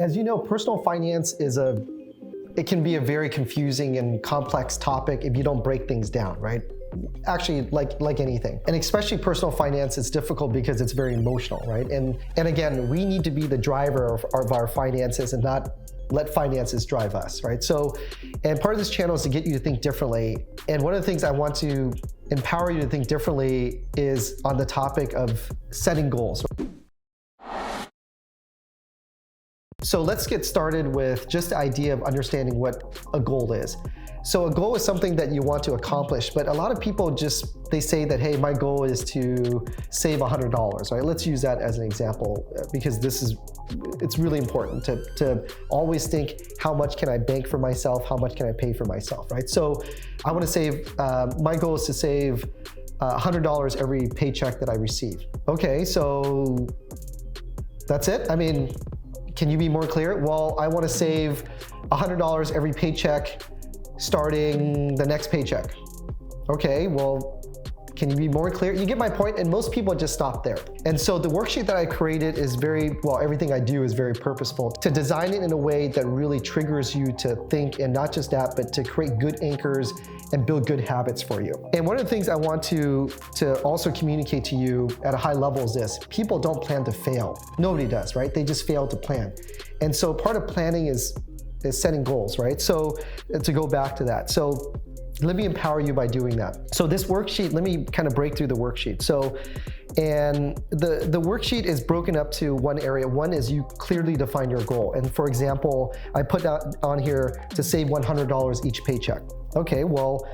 As you know, personal finance it can be a very confusing and complex topic if you don't break things down, right? Actually, like anything. And especially personal finance, it's difficult because it's very emotional, right? And again, we need to be the driver of our finances and not let finances drive us, right? So, and part of this channel is to get you to think differently. And one of the things I want to empower you to think differently is on the topic of setting goals. So let's get started with just the idea of understanding what a goal is. So a goal is something that you want to accomplish, but a lot of people they say that, hey, my goal is to save $100, right? Let's use that as an example because it's really important to always think, how much can I bank for myself? How much can I pay for myself, right? So I want to save, my goal is to save $100 every paycheck that I receive. Okay, so that's it? I mean, can you be more clear? Well, I want to save $100 every paycheck starting the next paycheck. Okay, well, can you be more clear? You get my point, and most people just stop there. And so the worksheet that I created is everything I do is very purposeful. To design it in a way that really triggers you to think, and not just that, but to create good anchors and build good habits for you. And one of the things I want to also communicate to you at a high level is this: people don't plan to fail. Nobody does, right? They just fail to plan. And so part of planning is setting goals, right? So to go back to that. So let me empower you by doing that. So this worksheet, let me kind of break through the worksheet. So, and the worksheet is broken up to one area. One is you clearly define your goal. And for example, I put that on here to save $100 each paycheck. Okay, well,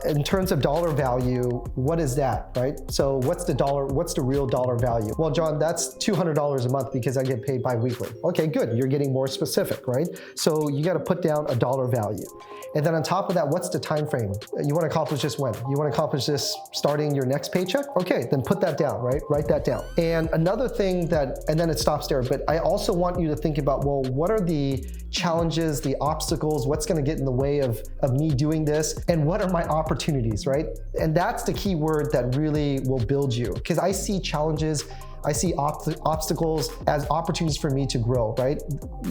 in terms of dollar value, what is that, right? So what's the real dollar value? Well, John, that's $200 a month because I get paid bi-weekly. Okay, good, you're getting more specific, right? So you gotta put down a dollar value. And then on top of that, what's the time frame? You wanna accomplish this when? You wanna accomplish this starting your next paycheck? Okay, then put that down, right? Write that down. And another thing and then it stops there, but I also want you to think about, well, what are the challenges, the obstacles, what's gonna get in the way of me doing this, and what are my opportunities, right? And that's the key word that really will build you, because I see challenges, I see obstacles as opportunities for me to grow, right?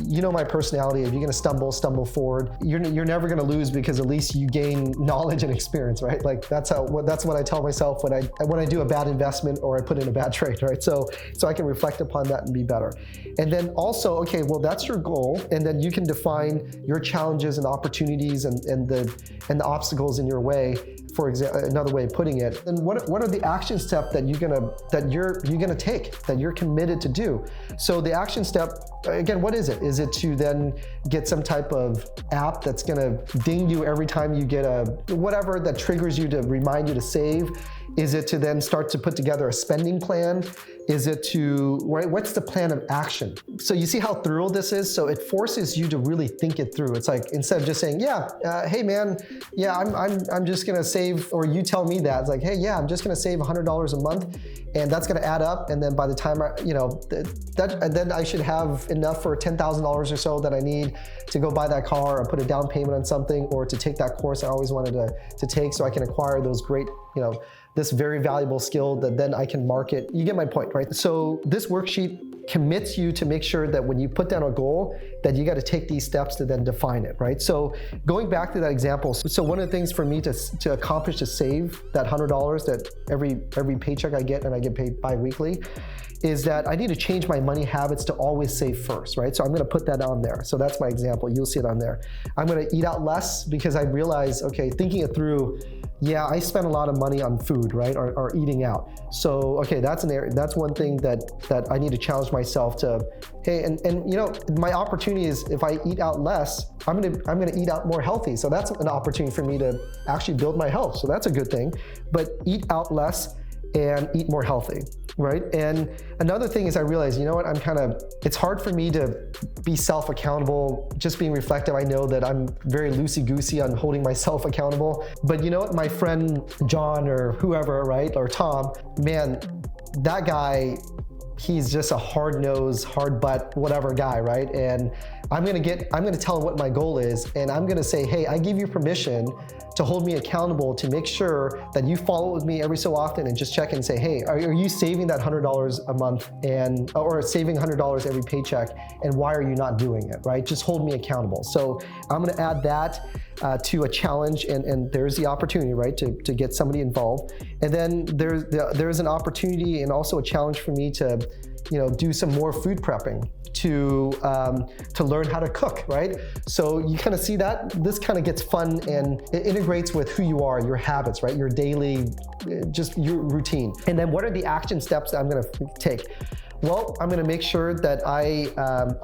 You know my personality. If you're gonna stumble forward, you're never gonna lose, because at least you gain knowledge and experience, right? Like that's what I tell myself when I do a bad investment or I put in a bad trade, right? So I can reflect upon that and be better. And then also, okay, well, that's your goal, and then you can define your challenges and opportunities and the obstacles in your way. For example, another way of putting it, and what are the action steps that you're gonna take, that you're committed to do? So the action step, again, what is it? Is it to then get some type of app that's gonna ding you every time you get whatever that triggers you to remind you to save? Is it to then start to put together a spending plan? Is it what's the plan of action? So you see how thorough this is? So it forces you to really think it through. It's like, instead of just saying, hey man, yeah, I'm just gonna save, or you tell me that, it's like, hey, yeah, I'm just gonna save $100 a month, and that's gonna add up, and then by the time then I should have enough for $10,000 or so that I need to go buy that car, or put a down payment on something, or to take that course I always wanted to take, so I can acquire those great, this very valuable skill that then I can market. You get my point, right? So this worksheet commits you to make sure that when you put down a goal, that you got to take these steps to then define it, right? So going back to that example, so one of the things for me to accomplish, to save that $100 that every paycheck I get, and I get paid bi-weekly, is that I need to change my money habits to always save first, right? So I'm gonna put that on there. So that's my example, you'll see it on there. I'm gonna eat out less, because I realize, okay, thinking it through, yeah, I spend a lot of money on food, right, or eating out. So, okay, that's one thing that I need to challenge myself to, hey, and my opportunity is, if I eat out less, I'm gonna eat out more healthy. So that's an opportunity for me to actually build my health. So that's a good thing. But eat out less and eat more healthy, right? And another thing is, I realize, it's hard for me to be self-accountable, just being reflective. I know that I'm very loosey-goosey on holding myself accountable, but you know what, my friend John, or whoever, right, or Tom, man, that guy, he's just a hard-nosed, hard-butt, whatever guy, right? And I'm gonna tell them what my goal is, and I'm gonna say, hey, I give you permission to hold me accountable to make sure that you follow with me every so often and just check and say, hey, are you saving that $100 a month or saving $100 every paycheck, and why are you not doing it, right? Just hold me accountable. So I'm gonna add that to a challenge, and there's the opportunity, right, to get somebody involved. And then there's an opportunity and also a challenge for me to do some more food prepping to learn how to cook, right? So you kind of see that this kind of gets fun, and it integrates with who you are, your habits, right? Your daily, just your routine. And then what are the action steps that I'm gonna take? Well, I'm gonna make sure that I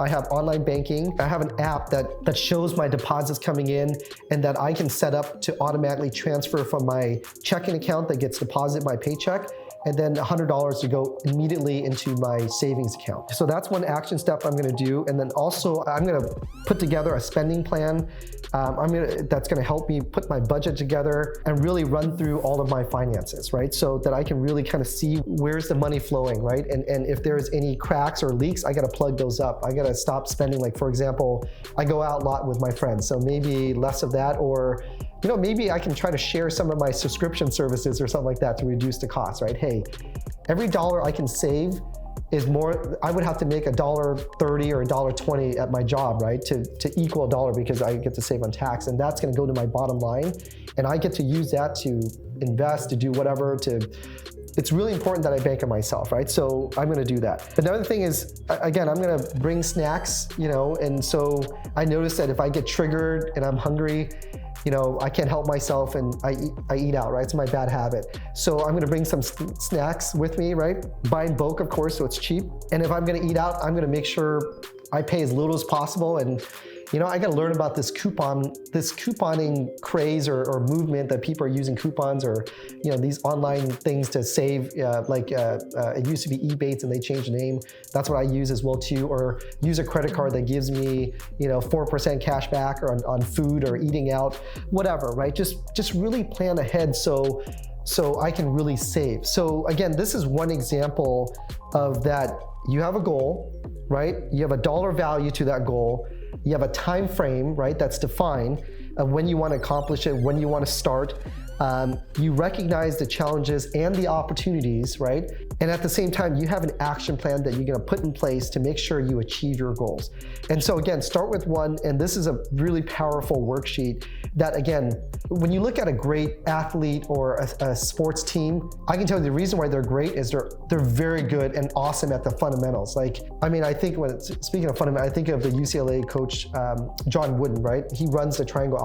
have online banking. I have an app that shows my deposits coming in, and that I can set up to automatically transfer from my checking account that gets deposited my paycheck, and then $100 to go immediately into my savings account. So that's one action step I'm gonna do. And then also I'm gonna put together a spending plan. That's gonna help me put my budget together and really run through all of my finances, right? So that I can really kind of see where's the money flowing, right? And if there's any cracks or leaks, I gotta plug those up. I gotta stop spending, like for example, I go out a lot with my friends, so maybe less of that, or maybe I can try to share some of my subscription services or something like that to reduce the cost, right? Hey, every dollar I can save is more, I would have to make $1.30 or $1.20 at my job, right? To equal $1, because I get to save on tax, and that's gonna go to my bottom line. And I get to use that to invest, to do whatever, it's really important that I bank on myself, right? So I'm gonna do that. Another thing is, again, I'm gonna bring snacks, and so I notice that if I get triggered and I'm hungry, I can't help myself and I eat out, right? It's my bad habit. So I'm gonna bring some snacks with me, right? Buy in bulk, of course, so it's cheap. And if I'm gonna eat out, I'm gonna make sure I pay as little as possible. And I gotta learn about this couponing craze or movement that people are using coupons, or these online things to save, it used to be Ebates and they changed the name. That's what I use as well too. Or use a credit card that gives me 4% cash back or on food or eating out, whatever, right? Just really plan ahead so I can really save. So again, this is one example of that. You have a goal, right? You have a dollar value to that goal. You have a time frame, right, that's defined of when you want to accomplish it, when you want to start. You recognize the challenges and the opportunities, right? And at the same time, you have an action plan that you're going to put in place to make sure you achieve your goals. And so again, start with one, and this is a really powerful worksheet that, again, when you look at a great athlete or a sports team, I can tell you the reason why they're great is they're very good and awesome at the fundamentals. I think speaking of fundamentals, I think of the UCLA coach, John Wooden, right? He runs the triangle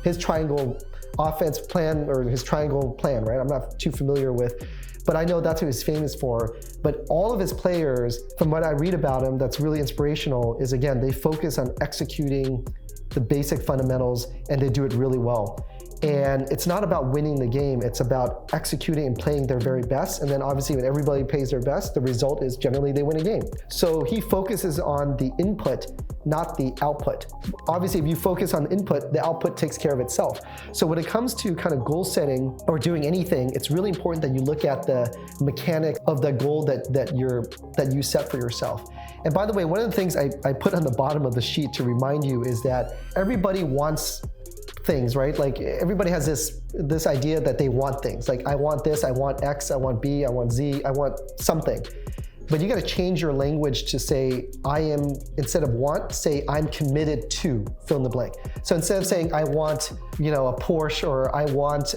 his triangle offense plan, or his triangle plan, right? I'm not too familiar with, but I know that's what he's famous for. But all of his players, from what I read about him, that's really inspirational, is again, they focus on executing the basic fundamentals, and they do it really well. And it's not about winning the game, it's about executing and playing their very best. And then obviously when everybody plays their best, the result is generally they win a game. So he focuses on the input, not the output. Obviously, if you focus on input, the output takes care of itself. So when it comes to kind of goal setting or doing anything, it's really important that you look at the mechanics of the goal that you set for yourself. And by the way, one of the things I put on the bottom of the sheet to remind you is that everybody wants things, right? Like everybody has this idea that they want things. Like, I want this, I want X, I want B, I want Z, I want something. But you got to change your language to say, instead of want, say I'm committed to fill in the blank. So instead of saying I want, a Porsche, or I want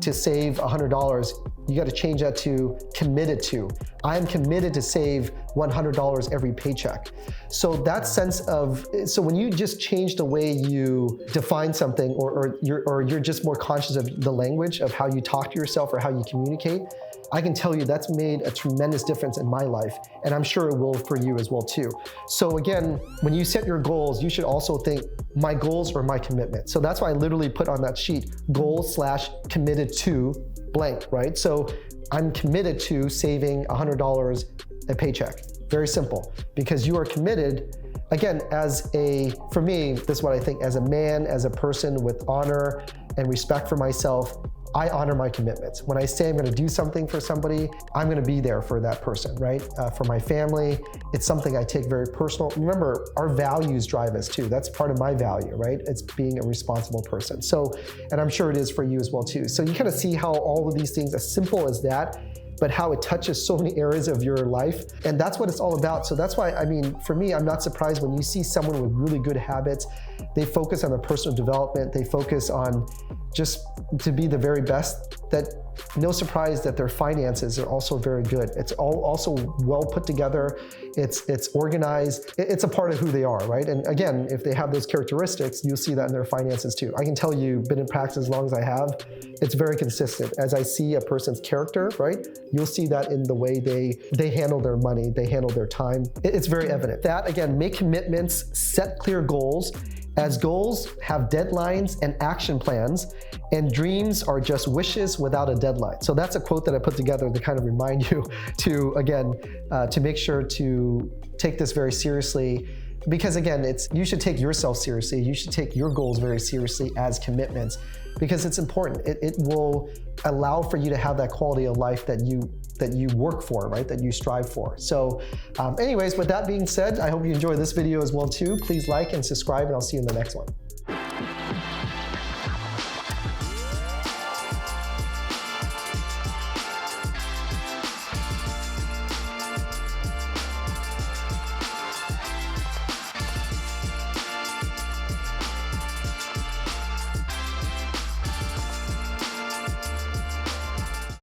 to save $100, you got to change that to committed to. I'm committed to save $100 every paycheck. So that sense of, so when you just change the way you define something, or you're just more conscious of the language of how you talk to yourself or how you communicate, I can tell you that's made a tremendous difference in my life, and I'm sure it will for you as well too. So again, when you set your goals, you should also think my goals or my commitment. So that's why I literally put on that sheet, goal/committed to blank, right? So I'm committed to saving $100 a paycheck. Very simple, because you are committed. Again, for me, this is what I think, as a man, as a person with honor and respect for myself, I honor my commitments. When I say I'm going to do something for somebody, I'm going to be there for that person, right? For my family, it's something I take very personal. Remember, our values drive us too. That's part of my value, right? It's being a responsible person. So, and I'm sure it is for you as well too. So you kind of see how all of these things, as simple as that, but how it touches so many areas of your life. And that's what it's all about. So that's why, I mean, for me, I'm not surprised when you see someone with really good habits. They focus on their personal development. They focus on just to be the very best. That no surprise that their finances are also very good. It's all also well put together. It's organized. It's a part of who they are, right? And again, if they have those characteristics, you'll see that in their finances too. I can tell you, been in practice as long as I have, it's very consistent. As I see a person's character, right? You'll see that in the way they handle their money, they handle their time. It's very evident. That, again, make commitments, set clear goals. As goals have deadlines and action plans, and dreams are just wishes without a deadline. So that's a quote that I put together to kind of remind you to, again, to make sure to take this very seriously. Because again, you should take yourself seriously. You should take your goals very seriously as commitments, because it's important. It will allow for you to have that quality of life that you work for, right? That you strive for. So anyways, with that being said, I hope you enjoyed this video as well too. Please like and subscribe, and I'll see you in the next one.